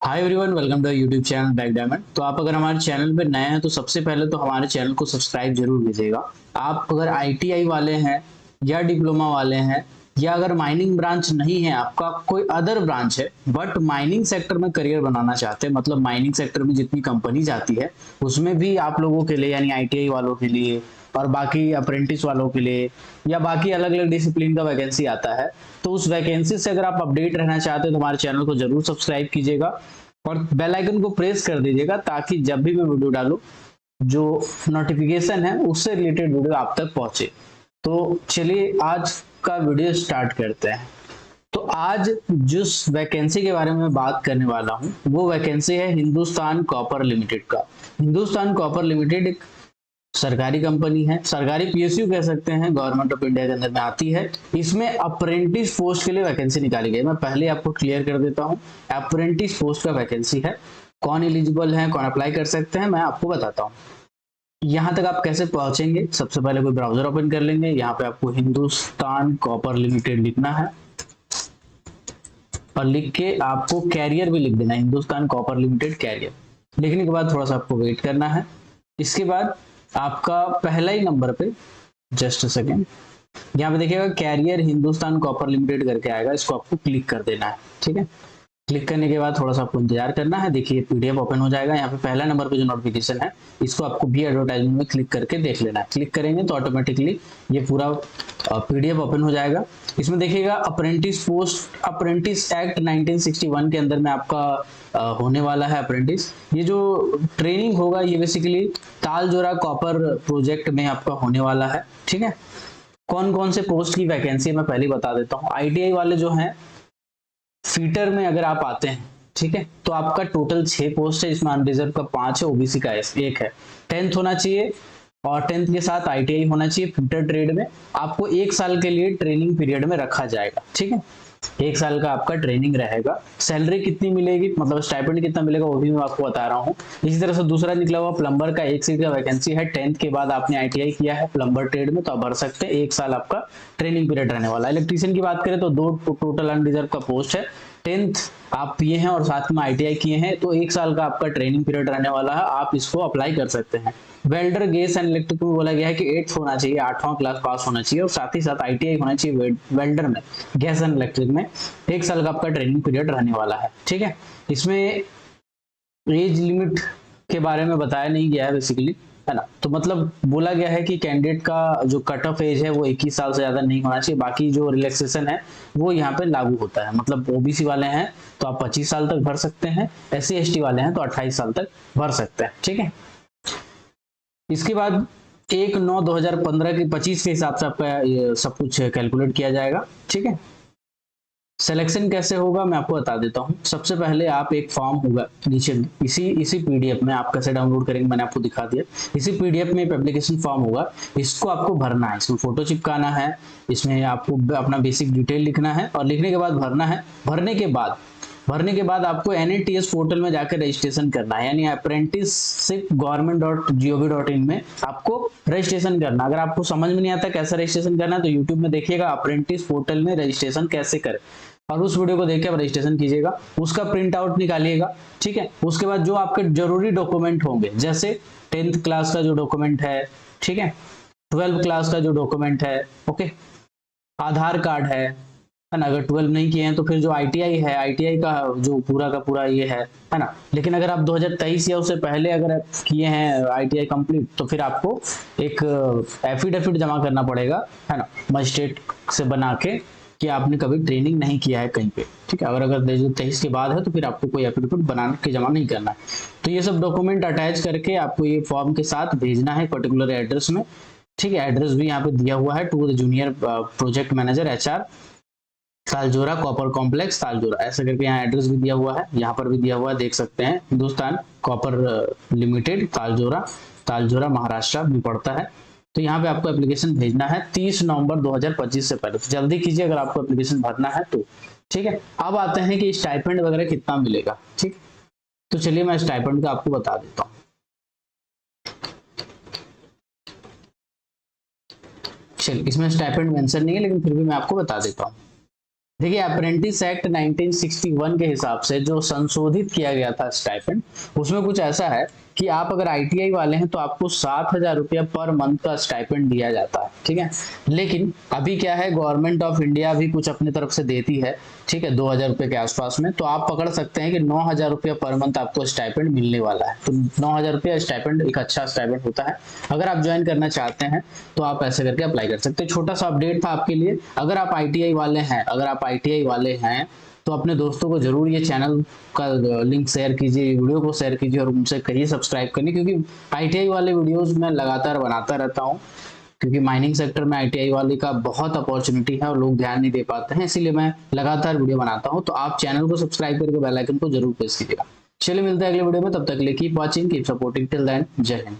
Hi everyone, welcome to YouTube channel back diamond. तो आप अगर हमारे चैनल पे नए हैं तो सबसे पहले तो हमारे चैनल को सब्सक्राइब जरूर कीजिएगा। आप अगर आईटीआई वाले हैं या डिप्लोमा वाले हैं या अगर माइनिंग ब्रांच नहीं है, आपका कोई अदर ब्रांच है बट माइनिंग सेक्टर में करियर बनाना चाहते हैं, मतलब माइनिंग सेक्टर में जितनी कंपनी जाती है उसमें भी आप लोगों के लिए यानी आईटीआई वालों के लिए और बाकी अप्रेंटिस वालों के लिए या बाकी अलग अलग डिसिप्लिन का वैकेंसी आता है, तो उस वैकेंसी से अगर आप अपडेट रहना चाहते हैं तो हमारे चैनल को जरूर सब्सक्राइब कीजिएगा और बेल आइकन को प्रेस कर दीजिएगा ताकि जब भी मैं वीडियो डालूं जो नोटिफिकेशन है उससे रिलेटेड वीडियो आप तक पहुंचे। तो चलिए आज का वीडियो स्टार्ट करते हैं। तो आज जिस वैकेंसी के बारे में बात करने वाला हूं वो वैकेंसी है हिंदुस्तान कॉपर लिमिटेड का। हिंदुस्तान कॉपर लिमिटेड एक सरकारी कंपनी है, सरकारी पीएसयू कह सकते हैं, गवर्नमेंट ऑफ इंडिया के अंदर में आती है। इसमें अप्रेंटिस पोस्ट के लिए वैकेंसी निकाली गई है। मैं पहले आपको क्लियर कर देता हूं, अप्रेंटिस पोस्ट का वैकेंसी है। कौन एलिजिबल है, कौन अप्लाई कर सकते हैं, मैं आपको बताता हूँ। यहाँ तक आप कैसे पहुंचेंगे, सबसे पहले कोई ब्राउजर ओपन कर लेंगे। यहाँ पे आपको हिंदुस्तान कॉपर लिमिटेड लिखना है और लिख के आपको कैरियर भी लिख देना है, हिंदुस्तान कॉपर लिमिटेड कैरियर। लिखने के बाद थोड़ा सा आपको वेट करना है। इसके बाद आपका पहला ही नंबर पे, जस्ट अ सेकेंड, यहाँ पे देखिएगा कैरियर हिंदुस्तान कॉपर लिमिटेड करके आएगा, इसको आपको क्लिक कर देना है। ठीक है, क्लिक करने के बाद थोड़ा सा आपको इंतजार करना है। देखिए पीडीएफ ओपन हो जाएगा। यहाँ पे पहला नंबर पे जो नोटिफिकेशन है इसको आपको भी एडवर्टाइजमेंट में क्लिक करके देख लेना है। क्लिक करेंगे तो ऑटोमेटिकली ये पूरा पीडीएफ ओपन हो जाएगा। इसमें देखिएगा अप्रेंटिस पोस्ट, अप्रेंटिस एक्ट 1961 के अंदर में आपका होने वाला है अप्रेंटिस। ये जो ट्रेनिंग होगा ये बेसिकली तालजोरा कॉपर प्रोजेक्ट में आपका होने वाला है। ठीक है, कौन कौन से पोस्ट की वैकेंसी है मैं पहले बता देता हूँ। आईटीआई वाले जो हैं फीटर में अगर आप आते हैं, ठीक है, तो आपका टोटल 6 पोस्ट है। इसमें अनरिजर्व का 5 है, ओबीसी का 1 है। 10th होना चाहिए और 10th के साथ आईटीआई होना चाहिए। फीटर ट्रेड में आपको 1 साल के लिए ट्रेनिंग पीरियड में रखा जाएगा। ठीक है, 1 साल का आपका ट्रेनिंग रहेगा। सैलरी कितनी मिलेगी, मतलब स्टाइपेंड कितना मिलेगा वो भी मैं आपको बता रहा हूँ। इसी तरह से दूसरा निकला हुआ प्लम्बर का 1 सीट का वैकेंसी है। 10th के बाद आपने आईटीआई किया है प्लम्बर ट्रेड में तो आप भर सकते हैं। 1 साल आपका ट्रेनिंग पीरियड रहने वाला है। इलेक्ट्रीशियन की बात करें तो 2 टोटल अनरिजर्व का पोस्ट है। 10th आप किए हैं और साथ में आईटीआई किए हैं तो 1 साल का आपका ट्रेनिंग पीरियड रहने वाला है, आप इसको अप्लाई कर सकते हैं। वेल्डर गैस एंड इलेक्ट्रिक में बोला गया है कि 8th होना चाहिए, 8वां क्लास पास होना चाहिए और साथ ही साथ आईटीआई होना चाहिए वेल्डर में, गैस एंड इलेक्ट्रिक में। 1 साल का आपका ट्रेनिंग पीरियड रहने वाला है। ठीक है, इसमें एज लिमिट के बारे में बताया नहीं गया है बेसिकली, है ना। तो मतलब बोला गया है कि कैंडिडेट का जो कट ऑफ एज है वो 21 साल से ज्यादा नहीं होना चाहिए। बाकी जो रिलैक्सेशन है वो यहाँ पे लागू होता है। मतलब ओबीसी वाले हैं तो आप 25 साल तक भर सकते हैं, एससी एसटी वाले हैं तो 28 साल तक भर सकते हैं। ठीक है, इसके बाद 1/9/2015 के 25 के हिसाब से आपका ये सब कुछ कैलकुलेट किया जाएगा। ठीक है, सिलेक्शन कैसे होगा मैं आपको बता देता हूँ। सबसे पहले आप एक फॉर्म होगा नीचे में, इसी पीडीएफ में आप कैसे डाउनलोड करेंगे मैंने आपको दिखा दिया। इसी पीडीएफ में एक एप्लीकेशन फॉर्म होगा, इसको आपको भरना है। इसमें फोटो चिपकाना है, इसमें आपको अपना बेसिक डिटेल लिखना है और लिखने के बाद भरना है। भरने के बाद आपको एनएटीएस पोर्टल में जाकर रजिस्ट्रेशन करना है, यानी अप्रेंटिसशिप government.gov.in में आपको रजिस्ट्रेशन करना। अगर आपको समझ में नहीं आता कैसे रजिस्ट्रेशन करना है तो यूट्यूब में देखिएगा अप्रेंटिस पोर्टल में रजिस्ट्रेशन कैसे करें और उस वीडियो को देख के आप रजिस्ट्रेशन कीजिएगा, उसका प्रिंट आउट निकालिएगा। ठीक है, उसके बाद जो आपके जरूरी डॉक्यूमेंट होंगे जैसे 10th क्लास का जो डॉक्यूमेंट है, ठीक है, 12th क्लास का जो डॉक्यूमेंट है, ओके, आधार कार्ड है ना। अगर 12 नहीं किए हैं तो फिर जो आईटीआई है, आईटीआई का जो पूरा का पूरा ये है ना। लेकिन अगर आप 2023 या उससे पहले अगर आप किए हैं आईटीआई कंप्लीट तो फिर आपको एक एफिडेविट जमा करना पड़ेगा, है ना, मजिस्ट्रेट से बना के कि आपने कभी ट्रेनिंग नहीं किया है कहीं पे। ठीक है, अगर 2023 के बाद है तो फिर आपको कोई एफिडेविट बना के जमा नहीं करना है। तो ये सब डॉक्यूमेंट अटैच करके आपको ये फॉर्म के साथ भेजना है पर्टिकुलर एड्रेस में। ठीक है, एड्रेस भी यहाँ पे दिया हुआ है, to the junior project manager HR, Taljora copper complex Taljora, ऐसा करके यहाँ एड्रेस भी दिया हुआ है। यहाँ पर भी दिया हुआ है, देख सकते हैं, हिंदुस्तान कॉपर लिमिटेड तालजोरा, तालजोरा महाराष्ट्र में पड़ता है। तो यहाँ पे आपको एप्लीकेशन भेजना है 30 नवंबर 2025 से पहले। तो जल्दी कीजिए अगर आपको एप्लीकेशन भरना है तो। ठीक है, अब आते हैं कि स्टाइपेंड वगैरह कितना मिलेगा। ठीक, तो चलिए मैं स्टाइपेंड का आपको बता देता हूँ। चलिए, इसमें स्टाइपेंड मेंशन नहीं है लेकिन फिर भी मैं आपको बता देता हूँ। देखिए अप्रेंटिस एक्ट 1961 के हिसाब से जो संशोधित किया गया था स्टाइपेंड, उसमें कुछ ऐसा है कि आप अगर आईटीआई वाले हैं तो आपको 7,000 रुपया पर मंथ का स्टाइपेंड दिया जाता है, ठीक है। लेकिन अभी क्या है, गवर्नमेंट ऑफ इंडिया भी कुछ अपनी तरफ से देती है, ठीक है, 2,000 रुपये के आसपास में, तो आप पकड़ सकते हैं कि 9,000 रुपया पर मंथ आपको स्टाइपेंड मिलने वाला है। तो 9,000 रुपया स्टाइपेंड एक अच्छा स्टाइपेंड होता है। अगर आप ज्वाइन करना चाहते हैं तो आप ऐसे करके अप्लाई कर सकते हैं। छोटा सा अपडेट था आपके लिए। अगर आप आईटीआई वाले हैं तो अपने दोस्तों को जरूर ये चैनल का लिंक शेयर कीजिए, वीडियो को शेयर कीजिए और उनसे कहिए सब्सक्राइब करने, क्योंकि आईटीआई वाले वीडियोस मैं लगातार बनाता रहता हूँ, क्योंकि माइनिंग सेक्टर में आईटीआई वाले का बहुत अपॉर्चुनिटी है और लोग ध्यान नहीं दे पाते हैं, इसीलिए मैं लगातार वीडियो बनाता हूँ। तो आप चैनल को सब्सक्राइब करके बेल आइकन को जरूर प्रेस कीजिएगा। चलिए मिलते हैं अगले वीडियो में, तब तक के लिए keep watching, keep supporting, till then जय हिंद।